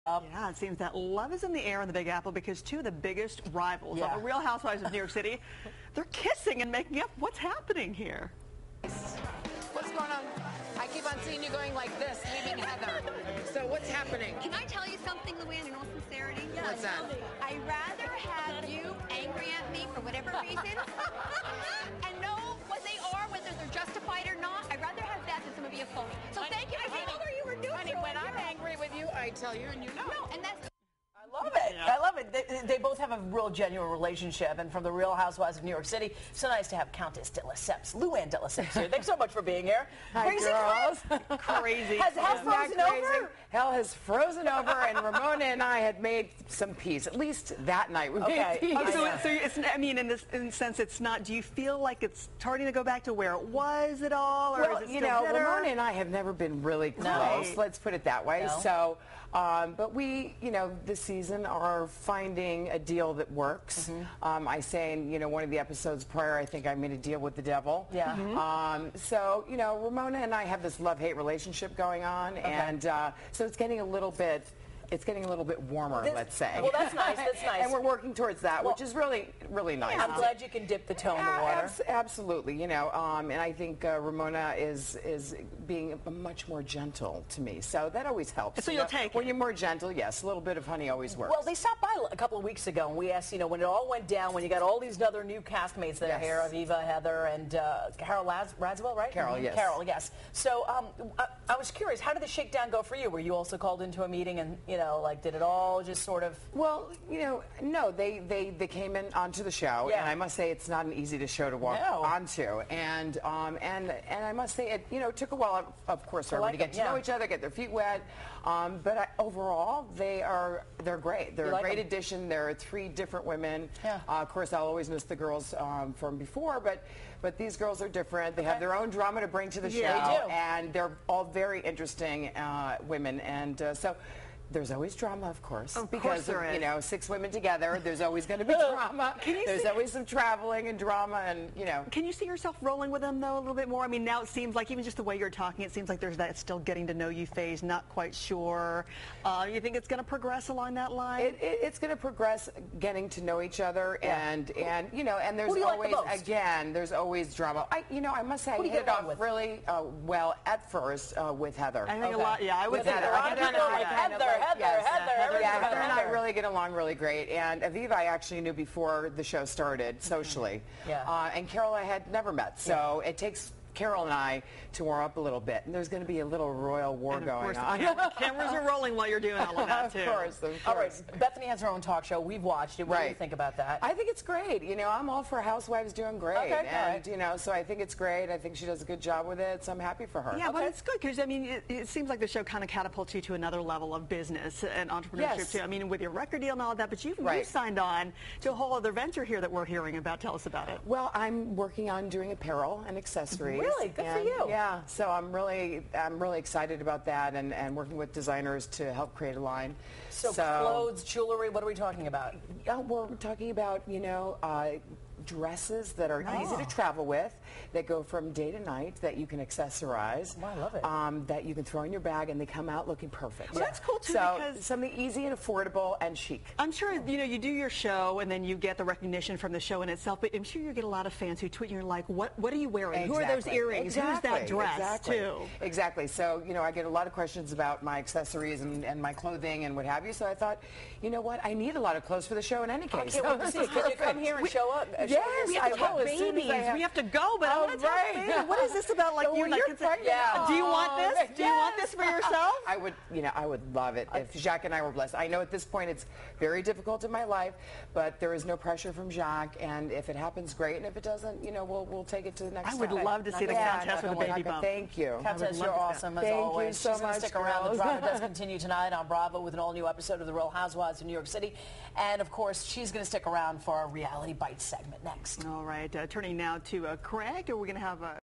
Yeah, it seems that love is in the air in the Big Apple because two of the biggest rivals of the Real Housewives of New York City, they're kissing and making up. What's happening here? What's going on? I keep on seeing you going like this, leaving Heather. So what's happening? Can I tell you something, LuAnn, in all sincerity? What's that? I'd rather have you angry at me for whatever reason and know what they are, whether they're justified or not. I'd rather have that than some of you phony. So thank you. I told her you were neutral. Honey, when I'm angry with you, I tell you and you know. No, and that's... I love it. I love it. They both have a real genuine relationship. And from the Real Housewives of New York City, so nice to have Countess de Lesseps, LuAnn de Lesseps here. Thanks so much for being here. Hi, Crazy girls. Crazy. Has hell frozen over? Hell has frozen over, and Ramona and I had made some peace. At least that night we made peace. Oh, so it's, I mean, in the sense, it's not. Do you feel like it's starting to go back to where it was at all, or well, is it you still know, better? Ramona and I have never been really close. Right. Let's put it that way. No. So, but we, you know, this season are finding a deal that works. I say in, you know, one of the episodes prior, I think I made a deal with the devil. Yeah. So, you know, Ramona and I have this love-hate relationship going on, and so it's getting a little bit. It's getting a little bit warmer, let's say. Well, that's nice. That's nice. And we're working towards that, which is really, really nice. I'm glad you can dip the toe in the water. Absolutely, you know, and I think Ramona is being much more gentle to me, so that always helps. So you'll take when you're more gentle, yes, a little bit of honey always works. Well, they stopped by a couple of weeks ago, and we asked, you know, when it all went down, when you got all these other new castmates that are here, Aviva, Heather, and Carol Radziwill, right? Carol, yes. Carol, yes. So I was curious, how did the shakedown go for you? Were you also called into a meeting, and you know, like, did it all just sort of? Well, you know, no, they came in onto the show, and I must say it's not an easy show to walk onto, and I must say it, you know, took a while, of course, for everyone to get to know each other, get their feet wet, but overall they're great. They're a great addition. There are three different women. Of course, I'll always miss the girls from before, but these girls are different. They have their own drama to bring to the show, they do. and they're all very interesting women, and so. There's always drama, of course, because there is. You know, 6 women together. There's always going to be drama. There's always some traveling and drama, and you know. Can you see yourself rolling with them though a little bit more? I mean, now it seems like even just the way you're talking, it seems like there's that still getting to know you phase. Not quite sure. You think it's going to progress along that line? It's going to progress, getting to know each other, and you know, and there's always there's always drama. I must say I hit it off really well at first with Heather. I think a lot. Yeah, I would say Heather. Heather and I really get along really great. And Aviva I actually knew before the show started socially. And Carol I had never met. So it takes Carol and I to warm up a little bit, and there's going to be a little royal war going on. Cameras are rolling while you're doing all of that too. Of course. All right, Bethany has her own talk show. We've watched it. What do you think about that? I think it's great. You know, I'm all for housewives doing great, and you know, so I think it's great. I think she does a good job with it, so I'm happy for her. Yeah, but it's good because I mean, it seems like the show kind of catapults you to another level of business and entrepreneurship too. I mean, with your record deal and all of that, but you've signed on to a whole other venture here that we're hearing about. Tell us about it. Well, I'm working on doing apparel and accessories. Really? Good for you. Yeah, so I'm really excited about that, and working with designers to help create a line. So clothes, jewelry, what are we talking about? We're talking about, you know, dresses that are easy to travel with, that go from day to night, that you can accessorize. Oh, I love it. That you can throw in your bag and they come out looking perfect. Well, that's cool too, so because something easy and affordable and chic. I'm sure, you know, you do your show and then you get the recognition from the show in itself, but I'm sure you get a lot of fans who tweet and you're like, what are you wearing? Who are those earrings? Who's that dress too? Exactly. So, you know, I get a lot of questions about my accessories and my clothing and what have you, so I thought, you know what, I need a lot of clothes for the show in any case. I can't wait to see. Can you come here and show up? Yes, I will. Babies, we have to go, but I want to tell baby, what is this about? Like, you, like, do you want this? Do you want this for yourself? I would, you know, I would love it if Jacques and I were blessed. I know at this point it's very difficult in my life, but there is no pressure from Jacques, and if it happens, great, and if it doesn't, you know, we'll take it to the next step. I would love to see the Countess with a baby bump. Thank you. Countess, you're awesome as always. Thank you so much. She's going to stick around. The drama does continue tonight on Bravo with an all-new episode of The Real Housewives of New York City, and of course, she's going to stick around for our Reality Bites segment next. All right, turning now to Craig, are we going to have a